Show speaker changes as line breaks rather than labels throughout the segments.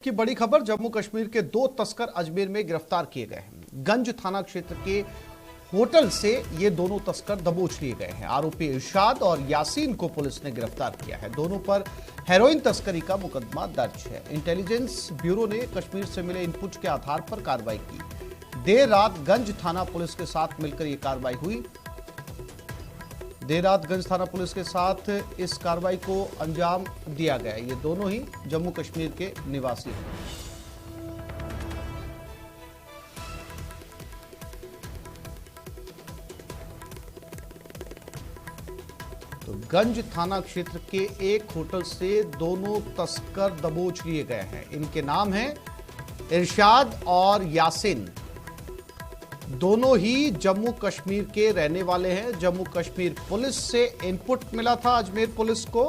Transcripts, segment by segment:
की बड़ी खबर, जम्मू कश्मीर के 2 तस्कर अजमेर में गिरफ्तार किए गए हैं। गंज थाना क्षेत्र के होटल से ये दोनों तस्कर दबोच लिए गए हैं। आरोपी इरशाद और यासीन को पुलिस ने गिरफ्तार किया है। दोनों पर हेरोइन तस्करी का मुकदमा दर्ज है। इंटेलिजेंस ब्यूरो ने कश्मीर से मिले इनपुट के आधार पर कार्रवाई की। देर रात गंज थाना पुलिस के साथ मिलकर यह कार्रवाई हुई। देर रात गंज थाना पुलिस के साथ इस कार्रवाई को अंजाम दिया गया। ये दोनों ही जम्मू कश्मीर के निवासी हैं। तो गंज थाना क्षेत्र के एक होटल से दोनों तस्कर दबोच लिए गए हैं। इनके नाम हैं इरशाद और यासीन। दोनों ही जम्मू कश्मीर के रहने वाले हैं। जम्मू कश्मीर पुलिस से इनपुट मिला था अजमेर पुलिस को,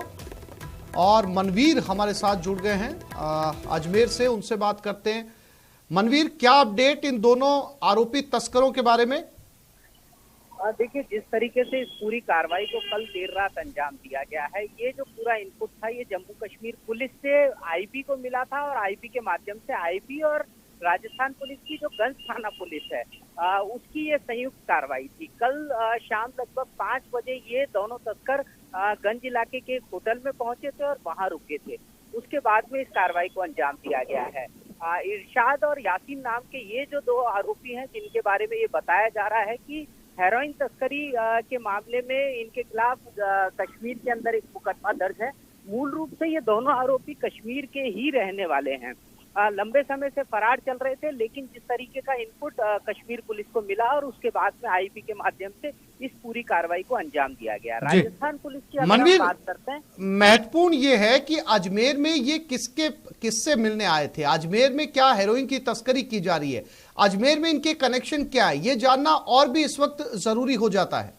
और मनवीर हमारे साथ जुड़ गए हैं अजमेर से। उनसे बात करते हैं। मनवीर, क्या अपडेट इन दोनों आरोपी तस्करों के बारे में?
देखिए, जिस तरीके से इस पूरी कार्रवाई को कल देर रात अंजाम दिया गया है, ये जो पूरा इनपुट था ये जम्मू कश्मीर पुलिस से आईबी को मिला था, और आईबी के माध्यम से आईबी और राजस्थान पुलिस की जो गंज थाना पुलिस है उसकी ये संयुक्त कार्रवाई थी। कल शाम लगभग 5 बजे ये दोनों तस्कर गंज इलाके के एक होटल में पहुंचे थे और वहां रुके थे। उसके बाद में इस कार्रवाई को अंजाम दिया गया है। इरशाद और यासीन नाम के ये जो 2 आरोपी हैं, जिनके बारे में ये बताया जा रहा है कि हेरोइन तस्करी के मामले में इनके खिलाफ कश्मीर के अंदर एक मुकदमा दर्ज है। मूल रूप से ये दोनों आरोपी कश्मीर के ही रहने वाले हैं। लंबे समय से फरार चल रहे थे, लेकिन जिस तरीके का इनपुट कश्मीर पुलिस को मिला और उसके बाद में आईबी के माध्यम से इस पूरी कार्रवाई को अंजाम दिया गया। राजस्थान पुलिस की अगर हम बात करते हैं,
महत्वपूर्ण ये है कि अजमेर में ये किससे मिलने आए थे? अजमेर में क्या हेरोइन की तस्करी की जा रही है? अजमेर में इनके कनेक्शन क्या है, ये जानना और भी इस वक्त जरूरी हो जाता है।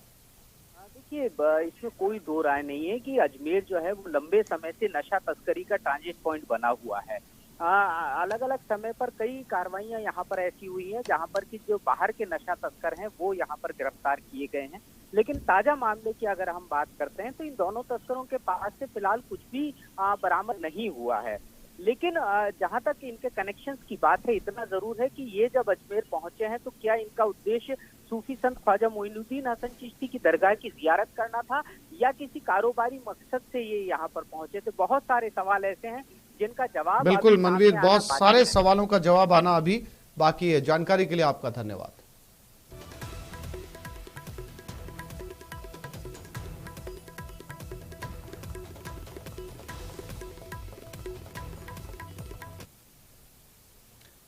देखिए, इसमें कोई दो राय नहीं है कि अजमेर जो है वो लंबे समय से नशा तस्करी का ट्रांजिट पॉइंट बना हुआ है। अलग अलग समय पर कई कार्रवाइयां यहाँ पर ऐसी हुई हैं जहाँ पर कि जो बाहर के नशा तस्कर हैं वो यहाँ पर गिरफ्तार किए गए हैं। लेकिन ताजा मामले की अगर हम बात करते हैं तो इन दोनों तस्करों के पास से फिलहाल कुछ भी बरामद नहीं हुआ है। लेकिन जहाँ तक इनके कनेक्शंस की बात है, इतना जरूर है कि ये जब अजमेर पहुंचे हैं तो क्या इनका उद्देश्य सूफी संत ख्वाजा मोइनुद्दीन हसन चिश्ती की दरगाह की जियारत करना था, या किसी कारोबारी मकसद से ये यहाँ पर पहुंचे थे? बहुत सारे सवाल ऐसे हैं जिनका जवाब
बिल्कुल मनवीर, बहुत सारे सवालों का जवाब आना अभी बाकी है। जानकारी के लिए आपका धन्यवाद।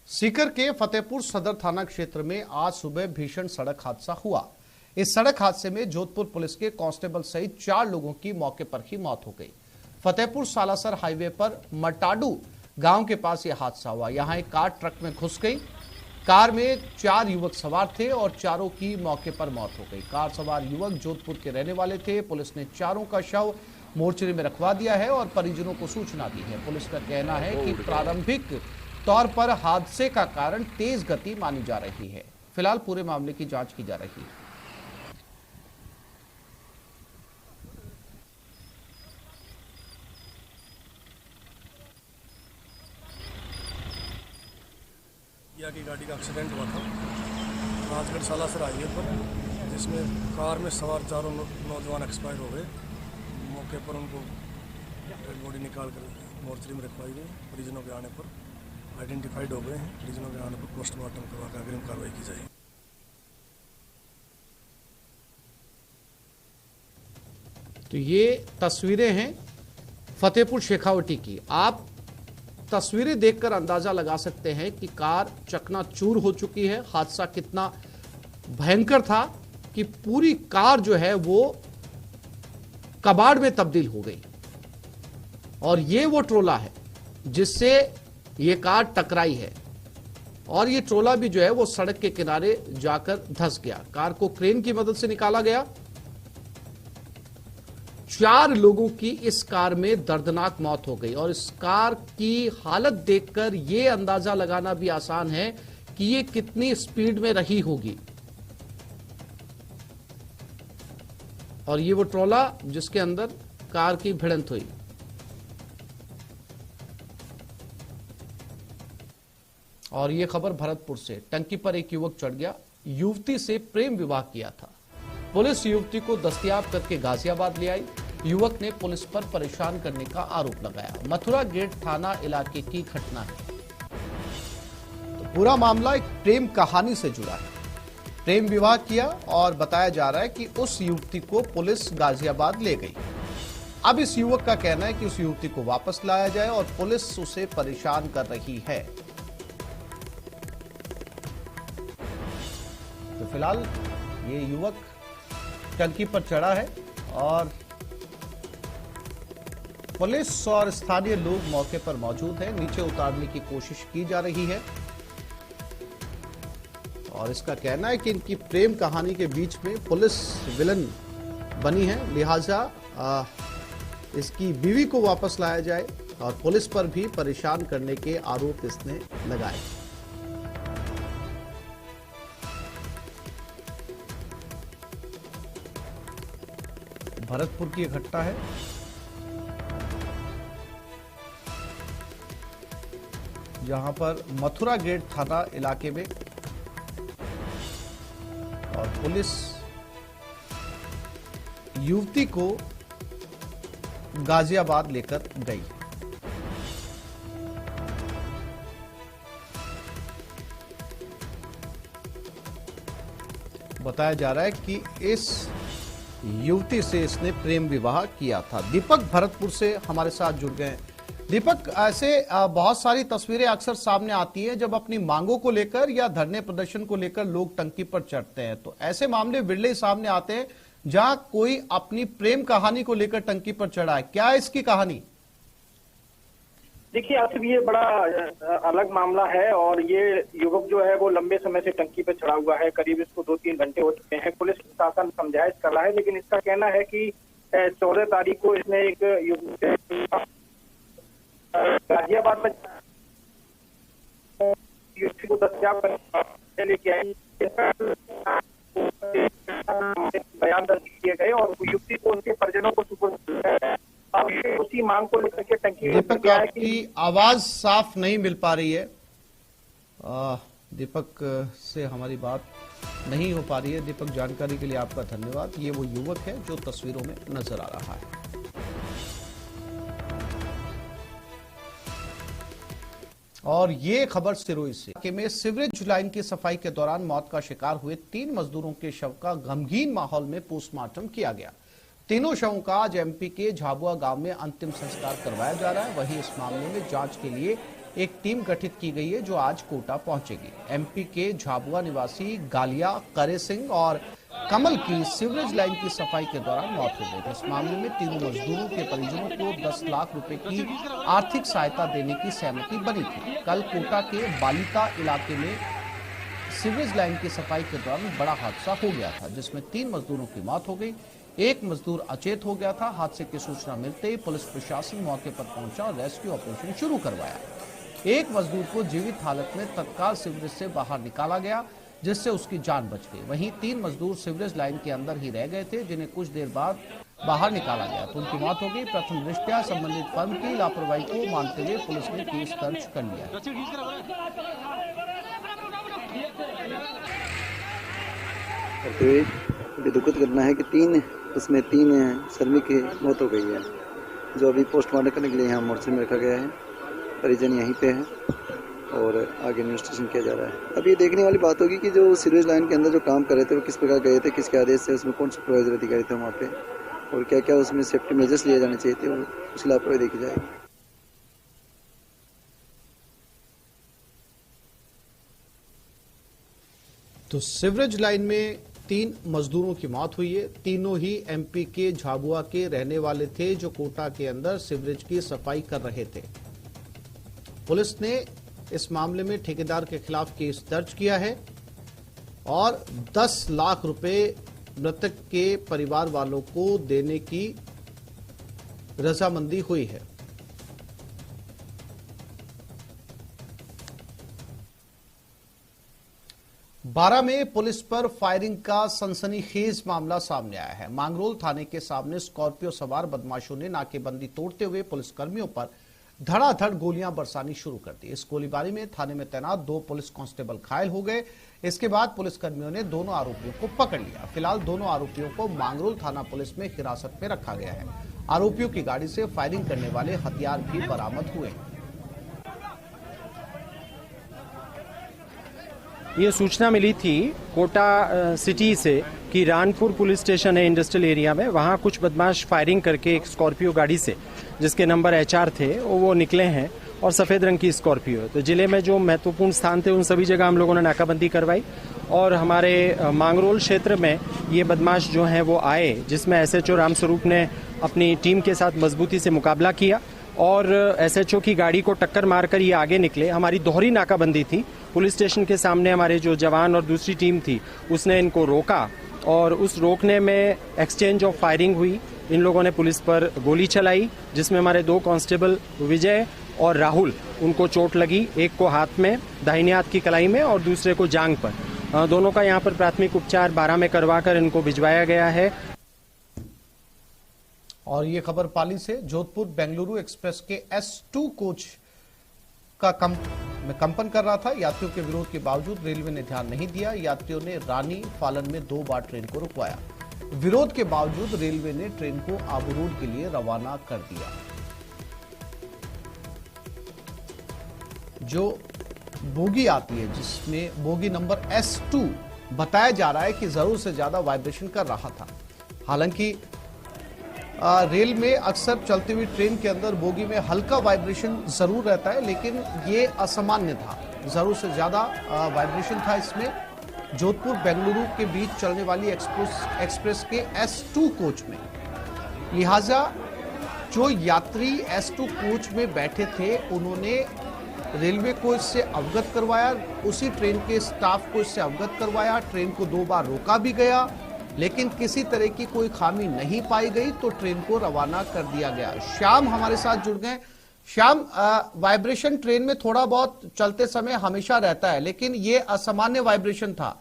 सीकर के फतेहपुर सदर थाना क्षेत्र में आज सुबह भीषण सड़क हादसा हुआ। इस सड़क हादसे में जोधपुर पुलिस के कांस्टेबल सहित 4 लोगों की मौके पर ही मौत हो गई। फतेहपुर सालासर हाईवे पर मटाडू गांव के पास यह हादसा हुआ। यहां एक कार ट्रक में घुस गई। कार में 4 युवक सवार थे और चारों की मौके पर मौत हो गई। कार सवार युवक जोधपुर के रहने वाले थे। पुलिस ने चारों का शव मोर्चरी में रखवा दिया है और परिजनों को सूचना दी है। पुलिस का कहना है कि प्रारंभिक तौर पर हादसे का कारण तेज गति मानी जा रही है। फिलहाल पूरे मामले की जांच की जा रही है।
की गाड़ी का एक्सीडेंट हुआ था राजगढ़ सालासर हाईवे पर, जिसमें कार में सवार 4 नौजवान एक्सपायर हो गए। मौके पर उनको डेड बॉडी निकाल कर मोर्चरी में रखवाई गई। परिजनों के आने पर आइडेंटिफाइड हो गए हैं। परिजनों के आने पर पोस्टमार्टम करवा कर अग्रिम कार्रवाई की जाएगी।
तो ये तस्वीरें हैं फतेहपुर शेखावटी की। आप तस्वीरें देखकर अंदाजा लगा सकते हैं कि कार चकनाचूर हो चुकी है। हादसा कितना भयंकर था कि पूरी कार जो है वो कबाड़ में तब्दील हो गई, और ये वो ट्रोला है जिससे ये कार टकराई है, और ये ट्रोला भी जो है वो सड़क के किनारे जाकर धंस गया। कार को क्रेन की मदद से निकाला गया। 4 लोगों की इस कार में दर्दनाक मौत हो गई, और इस कार की हालत देखकर यह अंदाजा लगाना भी आसान है कि ये कितनी स्पीड में रही होगी। और ये वो ट्रोला जिसके अंदर कार की भिड़ंत हुई। और ये खबर भरतपुर से। टंकी पर एक युवक चढ़ गया, युवती से प्रेम विवाह किया था। पुलिस युवती को दस्तयाब करके गाजियाबाद ले आई। युवक ने पुलिस पर परेशान करने का आरोप लगाया। मथुरा गेट थाना इलाके की घटना है। तो पूरा मामला एक प्रेम कहानी से जुड़ा है। प्रेम विवाह किया और बताया जा रहा है कि उस युवती को पुलिस गाजियाबाद ले गई। अब इस युवक का कहना है कि उस युवती को वापस लाया जाए और पुलिस उसे परेशान कर रही है। तो फिलहाल ये युवक टंकी पर चढ़ा है और पुलिस और स्थानीय लोग मौके पर मौजूद हैं। नीचे उतारने की कोशिश की जा रही है और इसका कहना है कि इनकी प्रेम कहानी के बीच में पुलिस विलन बनी है, लिहाजा इसकी बीवी को वापस लाया जाए और पुलिस पर भी परेशान करने के आरोप इसने लगाए। भरतपुर की घटना है। जहां पर मथुरा गेट थाना इलाके में और पुलिस युवती को गाजियाबाद लेकर गई। बताया जा रहा है कि इस युवती से इसने प्रेम विवाह किया था। दीपक भरतपुर से हमारे साथ जुड़ गए हैं। दीपक, ऐसे बहुत सारी तस्वीरें अक्सर सामने आती हैं जब अपनी मांगों को लेकर या धरने प्रदर्शन को लेकर लोग टंकी पर चढ़ते हैं, तो ऐसे मामले विरले ही सामने आते हैं जहां कोई अपनी प्रेम कहानी को लेकर टंकी पर चढ़ा है। क्या है इसकी कहानी?
देखिए आसिफ, ये बड़ा अलग मामला है और ये युवक जो है वो लंबे समय से टंकी पे चढ़ा हुआ है। करीब इसको 2-3 घंटे हो चुके हैं। पुलिस प्रशासन समझाइश कर रहा है, लेकिन इसका कहना है कि 14 तारीख को इसने एक युवक गाजियाबाद में युवती को दस्तयाब करने लेके आई। बयान दर्ज किए गए और युवती को उनके परिजनों को सुपुर्द। अब उसी मांग को लेकर के टंकी
दीपक, आपकी आवाज साफ नहीं मिल पा रही है। दीपक से हमारी बात नहीं हो पा रही है। दीपक, जानकारी के लिए आपका धन्यवाद। ये वो युवक है जो तस्वीरों में नजर आ रहा है। और ये खबर सिरोही से में सीवरेज लाइन की सफाई के दौरान मौत का शिकार हुए 3 मजदूरों के शव का गमगीन माहौल में पोस्टमार्टम किया गया। तीनों शवों का आज एमपी के झाबुआ गांव में अंतिम संस्कार करवाया जा रहा है। वहीं इस मामले में जांच के लिए एक टीम गठित की गई है जो आज कोटा पहुंचेगी। एमपी के झाबुआ निवासी गालिया, करे सिंह और कमल की सीवरेज लाइन की सफाई के दौरान मौत हो गई। इस मामले में तीनों मजदूरों के परिजनों को 10 लाख रुपए की आर्थिक सहायता देने की सहमति बनी थी। कल कोटा के बालिता इलाके में सीवरेज लाइन की सफाई के दौरान बड़ा हादसा हो गया था, जिसमें 3 मजदूरों की मौत हो गई। एक मजदूर अचेत हो गया था। हादसे की सूचना मिलते ही पुलिस प्रशासन मौके पर पहुंचा और रेस्क्यू ऑपरेशन शुरू करवाया। एक मजदूर को जीवित हालत में तत्काल सीवरेज से बाहर निकाला गया, जिससे उसकी जान बच गई। वहीं 3 मजदूर सीवरेज लाइन के अंदर ही रह गए थे, जिन्हें कुछ देर बाद बाहर निकाला गया तो उनकी मौत हो गई। प्रथम दृष्टया संबंधित फर्म की लापरवाही को मानते हुए पुलिस ने केस दर्ज कर लिया।
दुखद घटना है कि 3 श्रमिक की मौत हो गई है, जो अभी पोस्टमार्टम करने के लिए यहाँ मोर्चे में रखा गया है। परिजन यहीं पे हैं और आगे इन्वेस्टिगेशन किया जा रहा है। अब ये देखने वाली बात होगी कि जो सीवरेज लाइन के अंदर जो काम कर रहे थे वो किस प्रकार गए थे, किसके आदेश से, उसमें कौन सुपरवाइजर अधिकारी थे वहाँ पे और क्या क्या उसमें सेफ्टी मेजर्स लिए जाने चाहिए थे, उसकी लापरवाही देखी जाएगी।
तो सीवरेज लाइन में 3 मजदूरों की मौत हुई है। तीनों ही एमपी के झाबुआ के रहने वाले थे, जो कोटा के अंदर सीवरेज की सफाई कर रहे थे। पुलिस ने इस मामले में ठेकेदार के खिलाफ केस दर्ज किया है और 10 लाख रुपए मृतक के परिवार वालों को देने की रजामंदी हुई है। बारा में पुलिस पर फायरिंग का सनसनीखेज मामला सामने आया है। मांगरोल थाने के सामने स्कॉर्पियो सवार बदमाशों ने नाकेबंदी तोड़ते हुए पुलिसकर्मियों पर धड़ाधड़ गोलियां बरसानी शुरू कर दी। इस गोलीबारी में थाने में तैनात 2 पुलिस कांस्टेबल घायल हो गए। इसके बाद पुलिसकर्मियों ने दोनों आरोपियों को पकड़ लिया। फिलहाल दोनों आरोपियों को मांगरोल थाना पुलिस में हिरासत में रखा गया है। आरोपियों की गाड़ी से फायरिंग करने वाले हथियार भी बरामद हुए हैं।
ये सूचना मिली थी कोटा सिटी से कि रानपुर पुलिस स्टेशन है इंडस्ट्रियल एरिया में, वहाँ कुछ बदमाश फायरिंग करके एक स्कॉर्पियो गाड़ी से जिसके नंबर HR थे वो निकले हैं और सफ़ेद रंग की स्कॉर्पियो। तो जिले में जो महत्वपूर्ण स्थान थे उन सभी जगह हम लोगों ने नाकाबंदी करवाई और हमारे मांगरोल क्षेत्र में ये बदमाश जो हैं वो आए, जिसमें SHO रामस्वरूप ने अपनी टीम के साथ मजबूती से मुकाबला किया और SHO की गाड़ी को टक्कर मारकर ये आगे निकले। हमारी दोहरी नाकाबंदी थी, पुलिस स्टेशन के सामने हमारे जो जवान और दूसरी टीम थी उसने इनको रोका और उस रोकने में एक्सचेंज ऑफ फायरिंग हुई। इन लोगों ने पुलिस पर गोली चलाई जिसमें हमारे 2 कांस्टेबल विजय और राहुल उनको चोट लगी, एक को हाथ में दाहिने हाथ की कलाई में और दूसरे को जांघ पर। दोनों का यहाँ पर प्राथमिक उपचार 12 में करवाकर इनको भिजवाया गया है।
और ये खबर पाली से, जोधपुर बेंगलुरु एक्सप्रेस के S2 कोच का कंपन कर रहा था। यात्रियों के विरोध के बावजूद रेलवे ने ध्यान नहीं दिया। यात्रियों ने रानी फालन में 2 बार ट्रेन को रुकवाया। विरोध के बावजूद रेलवे ने ट्रेन को आबू रोड के लिए रवाना कर दिया। जो बोगी आती है जिसमें बोगी नंबर S2 बताया जा रहा है कि जरूर से ज्यादा वाइब्रेशन कर रहा था। हालांकि रेल में अक्सर चलती हुई ट्रेन के अंदर बोगी में हल्का वाइब्रेशन जरूर रहता है, लेकिन ये असामान्य था, जरूर से ज्यादा वाइब्रेशन था इसमें। जोधपुर बेंगलुरु के बीच चलने वाली एक्सप्रेस के S2 कोच में, लिहाजा जो यात्री S2 कोच में बैठे थे उन्होंने रेलवे को इससे अवगत करवाया, उसी ट्रेन के स्टाफ को इससे अवगत करवाया। ट्रेन को 2 बार रोका भी गया, लेकिन किसी तरह की कोई खामी नहीं पाई गई तो ट्रेन को रवाना कर दिया गया। श्याम हमारे साथ जुड़ गए। श्याम, वाइब्रेशन ट्रेन में थोड़ा बहुत चलते समय हमेशा रहता है, लेकिन ये असामान्य वाइब्रेशन था,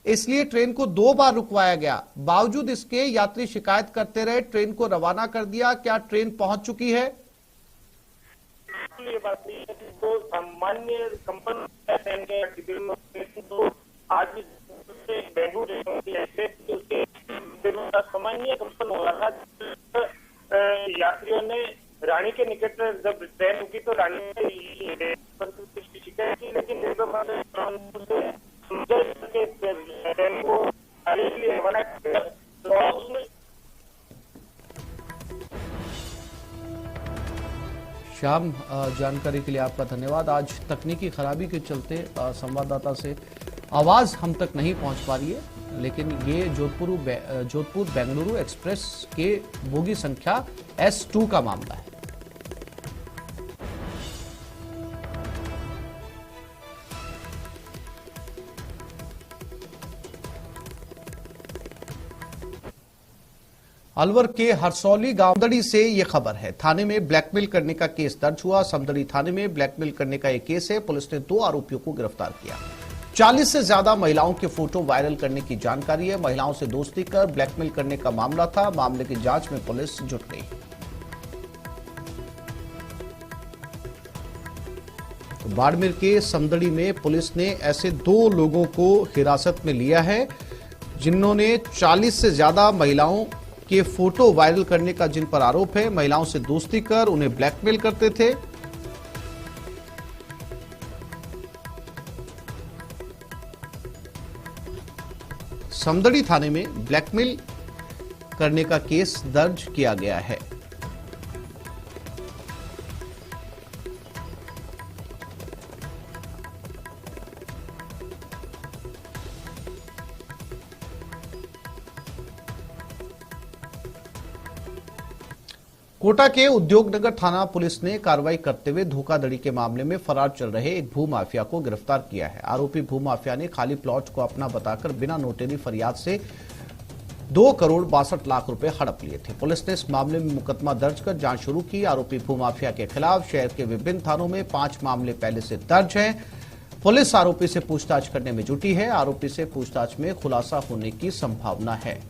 इसलिए ट्रेन को 2 बार रुकवाया गया। बावजूद इसके यात्री शिकायत करते रहे, ट्रेन को रवाना कर दिया। क्या ट्रेन पहुंच चुकी है?
ये बात नहीं है तो सामान्य कंपन तो आज सामान्य कंपन हो रहा था। यात्रियों ने रानी के निकट जब ट्रेन रुकी तो रानी की शिकायत की, लेकिन ट्रेन को आगे के लिए रवाना किया।
श्याम, जानकारी के लिए आपका धन्यवाद। आज तकनीकी खराबी के चलते संवाददाता से आवाज हम तक नहीं पहुंच पा रही है, लेकिन ये जोधपुर बेंगलुरु एक्सप्रेस के बोगी संख्या S2 का मामला है। अलवर के हरसौली गांव समदड़ी से ये खबर है। थाने में ब्लैकमेल करने का केस दर्ज हुआ। समदड़ी थाने में ब्लैकमेल करने का एक केस है। पुलिस ने 2 आरोपियों को गिरफ्तार किया। 40 से ज्यादा महिलाओं के फोटो वायरल करने की जानकारी है। महिलाओं से दोस्ती कर ब्लैकमेल करने का मामला था। मामले की जांच में पुलिस जुट गई। तो बाड़मेर के समदड़ी में पुलिस ने ऐसे 2 लोगों को हिरासत में लिया है जिन्होंने 40 से ज्यादा महिलाओं के फोटो वायरल करने का जिन पर आरोप है। महिलाओं से दोस्ती कर उन्हें ब्लैकमेल करते थे। समदड़ी थाने में ब्लैकमेल करने का केस दर्ज किया गया है। कोटा के उद्योगनगर थाना पुलिस ने कार्रवाई करते हुए धोखाधड़ी के मामले में फरार चल रहे एक भूमाफिया को गिरफ्तार किया है। आरोपी भूमाफिया ने खाली प्लॉट को अपना बताकर बिना नोटरी फरियाद से 2,62,00,000 रुपए हड़प लिए थे। पुलिस ने इस मामले में मुकदमा दर्ज कर जांच शुरू की। आरोपी भूमाफिया के खिलाफ शहर के विभिन्न थानों में 5 मामले पहले से दर्ज हैं। पुलिस आरोपी से पूछताछ करने में जुटी है। आरोपी से पूछताछ में खुलासा होने की संभावना है।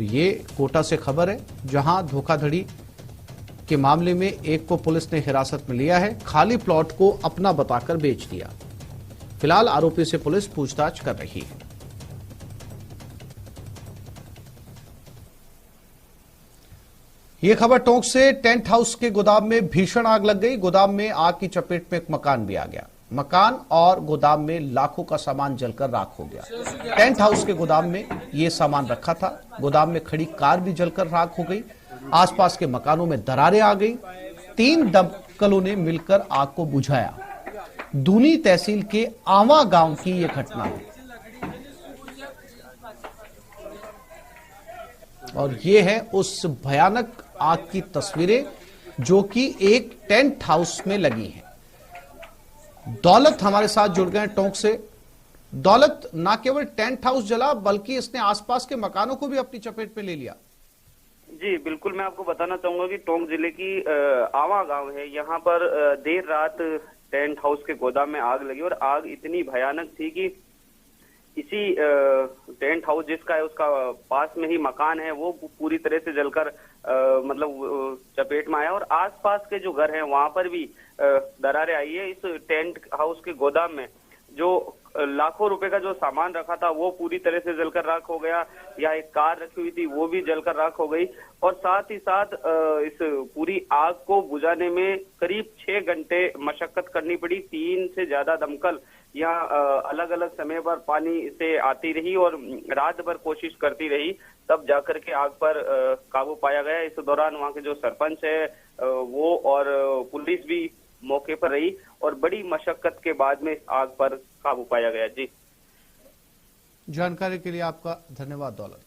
तो ये कोटा से खबर है, जहां धोखाधड़ी के मामले में एक को पुलिस ने हिरासत में लिया है, खाली प्लॉट को अपना बताकर बेच दिया। फिलहाल आरोपी से पुलिस पूछताछ कर रही है। यह खबर टोंक से टेंट हाउस के गोदाम में भीषण आग लग गई। गोदाम में आग की चपेट में एक मकान भी आ गया। मकान और गोदाम में लाखों का सामान जलकर राख हो गया। टेंट हाउस के गोदाम में यह सामान रखा था। गोदाम में खड़ी कार भी जलकर राख हो गई। आसपास के मकानों में दरारें आ गई। 3 दमकलों ने मिलकर आग को बुझाया। दूनी तहसील के आवा गांव की यह घटना है और ये है उस भयानक आग की तस्वीरें जो कि एक टेंट हाउस में लगी हैं। दौलत हमारे साथ जुड़ गए टोंक से। दौलत, ना केवल टेंट हाउस जला बल्कि इसने आसपास के मकानों को भी अपनी चपेट में ले लिया।
जी बिल्कुल, मैं आपको बताना चाहूंगा कि टोंक जिले की आवा गांव है। यहाँ पर देर रात टेंट हाउस के गोदाम में आग लगी और आग इतनी भयानक थी कि इसी टेंट हाउस जिसका है उसका पास में ही मकान है, वो पूरी तरह से जलकर मतलब चपेट में आया और आसपास के जो घर हैं वहां पर भी दरारें आई है। इस टेंट हाउस के गोदाम में जो लाखों रुपए का जो सामान रखा था वो पूरी तरह से जलकर राख हो गया। या एक कार रखी हुई थी वो भी जलकर राख हो गई और साथ ही साथ इस पूरी आग को बुझाने में करीब 6 घंटे मशक्कत करनी पड़ी। 3 से ज्यादा दमकल यहाँ अलग अलग समय पर पानी से आती रही और रात भर कोशिश करती रही, तब जाकर के आग पर काबू पाया गया। इस दौरान वहाँ के जो सरपंच है वो और पुलिस भी मौके पर रही और बड़ी मशक्कत के बाद में आग पर काबू पाया गया। जी,
जानकारी के लिए आपका धन्यवाद दौलत।